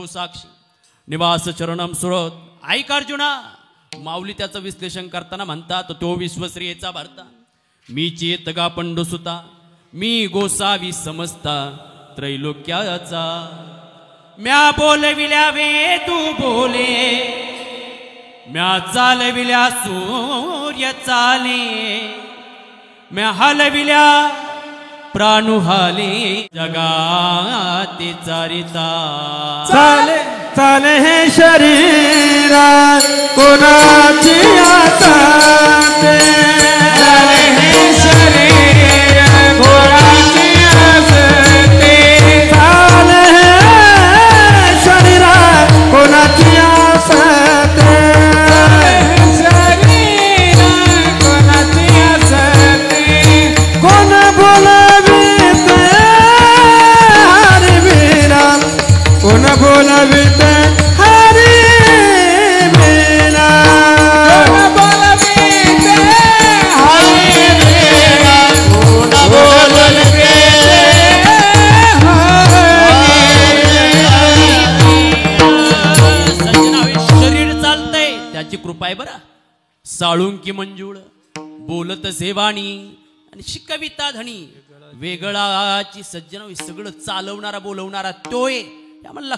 साक्षी निवास चरणम सुरत. ऐक अर्जुना, माऊली त्याचं विश्लेषण करताना म्हणतात तो विश्वश्रियेचा भरता, मी चेतगा पंडुसुता, मी गोसावी समजता त्रैलोक्याचा. म्या बोलविल्या वेदू बोले, म्या चालविल्या सूर्य चाले, म्या हलविल्या प्राणु हाले जगाते चारिता. चाले चाले हे शरीरा कोणाची आसाते, चाले हे शरीर कोणाची आसाते, चाले हे शरीरा कोणाची आसाते, शरीर कोणाची आसाते. कोण बोलविते हरिवीरा, कोण बोलविते हरिवीरा, कोण बोलविते हरिवीरा, कोण बोलविते सज्जनावे शरीर चालतंय त्याची कृपा आहे बरा. साळुंकी मंजुळ बोलत सेवाणी आणि शिकविता धणी वेगळाची. सज्जनावे सगळं चालवणारा बोलवणारा तोय, आम्हाला